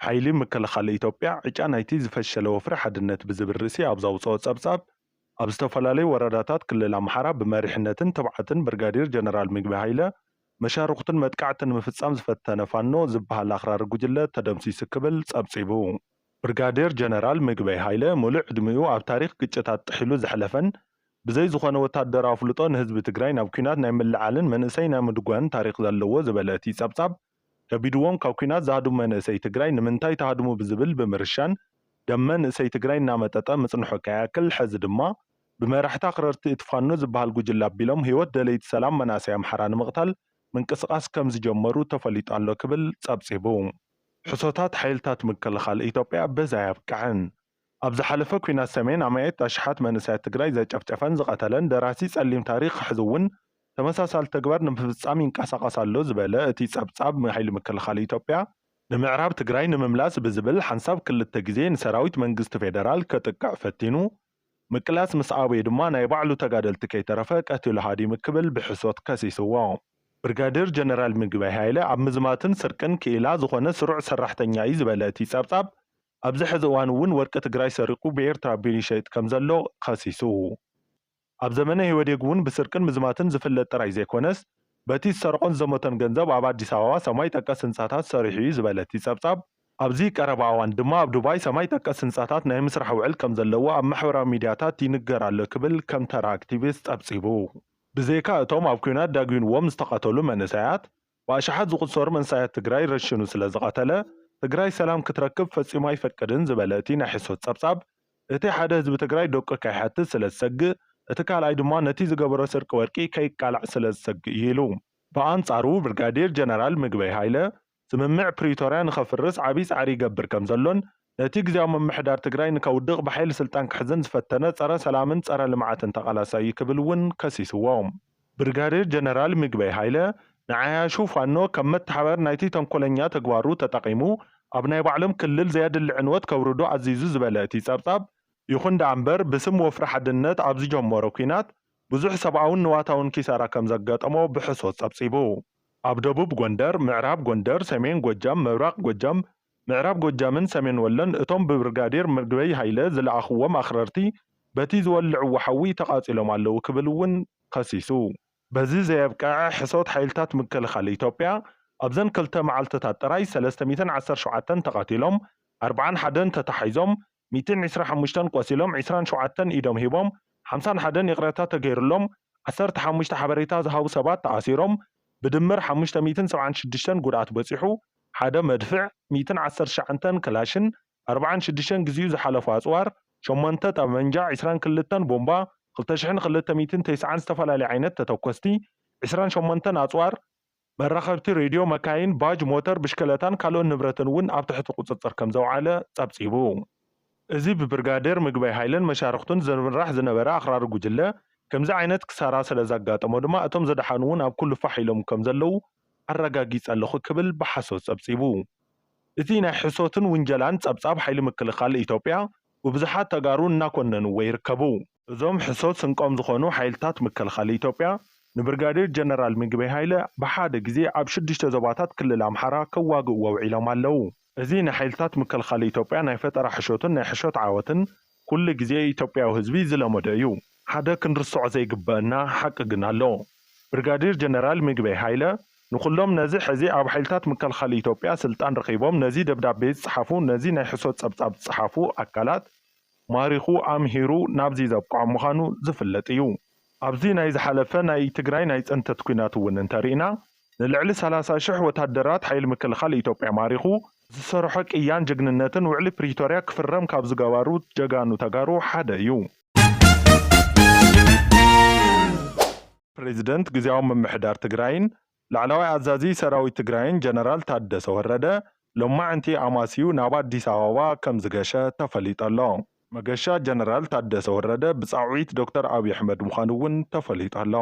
ሓይሊ ምክልኻል ኢትዮጵያ ዕጫ ናይቲ ዝፈሸለ ወፍሪ ሓድነት ብዝብል ርእሲ ኣብ ዘውፅኦ ጸብጻብ ኣብ ዝተፈላለዩ ወረዳታት ክልል ኣምሓራ ብመሪሕነትን ትብዓትን ብርጋዴር ጀነራል ምግበይ ሃይለ መሻርክትን መጥቃዕትን ምፍጻም ዝፈተነ ፋኖ ዝበሃል ኣኽራሪ ጉጅለ ተደምሲሱ ክብል ጸብጺቡ ብርጋዴር ጀነራል ምግበይ ሃይለ ሙሉእ ዕድሚኡ ኣብ ታሪክ ግጭታት ጥሒሉ ዘሕለፈን ብዘይ ዝኾነ ወታደራዊ ፍልጦ ንህዝቢ ትግራይ ናብ ኩናት ናይ ምልዓልን መንእሰይ ናይ ምድጓን ታሪክ ዘለዎ ዝበለ እቲ ጸብጻብ ከቢድዎም ካብ ኩናት ዝሃድሙ መንእሰይ ትግራይ ንምንታይ ተሃድሙ ብዝብል ብምርሻን ደም መንእሰይ ትግራይ እናመጠጠ ምጽንሖ ከያክል ሕዚ ድማ ብመራሕቲ ኣኽረርቲ እቲ ፋኖ ዝበሃል ጉጅለ ኣቢሎም ህይወት ደለይቲ ሰላም መናእሰይ ኣምሓራ ንምቕታል ምንቅስቓስ ከም ዝጀመሩ ተፈሊጡ ኣሎ ክብል ጸብጺቡ ሕሶታት ሓይልታት ምክልኻል ኢትዮጵያ በዛ ያብቅዐን ኣብ ዝሓለፈ ኩናት ሰሜን ኣማየት ኣሽሓት መንእሰያት ትግራይ ዘጨፍጨፈን ዝቐተለን ደራሲ ጸሊም ታሪክ ሕዚ እውን ተመሳሳሊ ተግባር ንምፍጻም ይንቀሳቐስ ኣሎ ዝበለ እቲ ጸብጻብ ሓይሊ ምክልኻል ኢትዮጵያ ንምዕራብ ትግራይ ንምምላስ ብዝብል ሓንሳብ ክልተ ግዜ ንሰራዊት መንግስቲ ፌደራል ከጥቅዕ ፈቲኑ ምቅላስ ምስ ኣበየ ድማ ናይ ባዕሉ ተጋደልቲ ከይተረፈ ቀቲሉ ሃዲሙ ክብል ብሕሶት ከሲስዎ ብርጋዴር ጀነራል ምግበይ ሃይለ ኣብ ምዝማትን ስርቅን ክኢላ ዝኾነ ስሩዕ ሰራሕተኛ እዩ ዝበለ እቲ ጸብጻብ ኣብዚ ሕዚ እዋን እውን ወርቂ ትግራይ ሰሪቁ ብኤርትራ ቢሉ ይሸይጥ ከም ዘሎ ከሲሱ ኣብ ዘመነ ህወዴግ እውን ብስርቅን ምዝማትን ዝፍለጥ ጥራይ ዘይኮነስ በቲ ዝሰርቆን ዘሞተን ገንዘብ ኣብ ኣዲስ ኣበባ ሰማይ ጠቀስ ህንፃታት ሰሪሑ እዩ ዝበለ እቲ ጸብጻብ ኣብዚ ቀረባ እዋን ድማ ኣብ ዱባይ ሰማይ ጠቀስ ህንፃታት ናይ ምስራሕ ውዕል ከም ዘለዎ ኣብ ማሕበራዊ ሚድያታት ይንገር ኣሎ ክብል ከም ተራ ኣክቲቪስት ጸብጺቡ ብዘይካ እቶም ኣብ ኩናት ዳግዩንዎም ዝተቐተሉ መንእሰያት ብኣሽሓት ዝቁፀሩ መንእሰያት ትግራይ ረሽኑ ስለ ዝቐተለ ትግራይ ሰላም ክትረክብ ፈጺሙ ኣይፈቅድን ዝበለ እቲ ናይ ሕሶት ጸብጻብ እቲ ሓደ ህዝቢ ትግራይ ደቁ ከይሓትት ስለ ዝሰግእ እቲ ካልኣይ ድማ ነቲ ዝገበሮ ስርቂ ወርቂ ከይቃላዕ ስለ ዝሰግእ ኢሉ ብኣንጻሩ ብርጋዴር ጀነራል ምግበይ ሃይለ ስምምዕ ፕሪቶርያ ንኸፍርስ ዓብይ ጻዕሪ ይገብር ከም ዘሎን ነቲ ግዜያዊ ምምሕዳር ትግራይ ንከውድቕ ብሓይሊ ስልጣን ክሕዘን ዝፈተነ ጸረ ሰላምን ጸረ ልምዓትን ተቓላሳይ ክብል እውን ከሲስዎም ብርጋዴር ጀነራል ምግበይ ሃይለ ንዓያሹ ፋኖ ከም መተሓበር ናይቲ ተንኮለኛ ተግባሩ ተጠቒሙ ኣብ ናይ ባዕሎም ክልል ዘየድሊ ዕንወት ከውርዶ ኣዚዙ ዝበለ እቲ ጸብጻብ ይኹን ደኣ እምበር ብስም ወፍሪ ሓድነት ኣብ ዝጀመሮ ኩናት ብዙሕ ሰብኣውን ንዋታውን ኪሳራ ከም ዘጋጠሞ ብሕሶት ጸብጺቡ ኣብ ደቡብ ጎንደር ምዕራብ ጎንደር ሰሜን ጎጃም ምብራቅ ጎጃም ምዕራብ ጎጃምን ሰሜን ወሎን እቶም ብብርጋዴር ምግበይ ሃይለ ዝለኣኽዎም ኣኽረርቲ በቲ ዝወልዕዎ ሓዊ ተቓጺሎም ኣለዉ ክብል እውን ከሲሱ በዚ ዘየብቅዐ ሕሶት ሓይልታት ምክልኻል ኢትዮጵያ ኣብዘን ክልተ መዓልትታት ጥራይ 317 ተቐቲሎም 41 ተታሒዞም 125 ቆሲሎም 27 ኢዶም ሂቦም 51 ይቕረታ ተገይሩሎም 15 ሓበሬታ ዝሃቡ ሰባት ተኣሲሮም ብድምር 576 ጉድኣት በፂሑ ሓደ መድፍዕ 119 ክላሽን 46 ግዚኡ ዝሓለፉ ኣጽዋር 8 ጠመንጃ 22 ቦምባ 2290 ዝተፈላለዩ ዓይነት ተተኮስቲ 28 ኣጽዋር መራኸብቲ ሬድዮ መካይን ባጅ ሞተር ብሽከለታን ካልኦት ንብረትን እውን ኣብ ትሕቲ ቁፅጥር ከም ዘውዓለ ጸብጺቡ እዚ ብብርጋዴር ምግበይ ሃይለን መሻርክቱን ዝምራሕ ዝነበረ ኣኽራሪ ጉጅለ ከምዚ ዓይነት ክሳራ ስለ ዘጋጠሞ ድማ እቶም ዘደሓኑ እውን ኣብ ኩሉ ፋሕ ኢሎም ከም ዘለው ኣረጋጊፅ ኣለኹ ክብል ብሓሶት ጸብጺቡ እቲ ናይ ሕሶትን ውንጀላን ጸብጻብ ሓይሊ ምክልኻል ኢትዮጵያ ብብዙሓት ተጋሩ እናኮነንዎ ይርከቡ እዞም ሕሶት ስንቆም ዝኾኑ ሓይልታት ምክልኻል ኢትዮጵያ ንብርጋዴር ጀነራል ምግበይ ሃይለ ብሓደ ግዜ ኣብ 6 ዞባታት ክልል ኣምሓራ ከዋግእዎ ውዒሎም ኣለዉ እዚ ናይ ሓይልታት ምክልኻል ኢትዮጵያ ናይ ፈጠራ ሕሾትን ናይ ሕሾት ዓወትን ኩሉ ግዜ ኢትዮጵያዊ ህዝቢ ዝለመደ እዩ ሓደ ክንርስዖ ዘይግበአና ሓቂ ግን ኣሎ ብርጋዴር ጀነራል ምግበይ ሃይለ ንኩሎም ነዚ ሕዚ ኣብ ሓይልታት ምክልኻል ኢትዮጵያ ስልጣን ረኺቦም ነዚ ደብዳቤ ዝጽሓፉ ነዚ ናይ ሕሶት ጸብጻብ ዝጽሓፉ ኣካላት ማሪኹ ኣምሂሩ ናብዚ ዘብቅዖ ምዃኑ ዝፍለጥ እዩ ኣብዚ ናይ ዝሓለፈ ናይ ትግራይ ናይ ጽንተት ኩናት እውን እንተሪእና ንልዕሊ 30,000 ወታደራት ሓይሊ ምክልኻል ኢትዮጵያ ማሪኹ ዝሰርሖ ቅያን ጅግንነትን ውዕሊ ፕሪቶርያ ክፍረም ካብ ዝገበሩ ጀጋኑ ተጋሩ ሓደ እዩ ፕሬዚደንት ግዜያዊ ምምሕዳር ትግራይን ላዕለዋይ ኣዛዚ ሰራዊት ትግራይን ጀነራል ታደሰ ወረደ ሎማዓንቲ ኣማስዩ ናብ ኣዲስ ኣበባ ከም ዝገሸ ተፈሊጡ ኣሎ መገሻ ጀነራል ታደሰ ወረደ ብጻውዒት ዶክተር ኣብይ ኣሕመድ ምዃኑ እውን ተፈሊጡ ኣሎ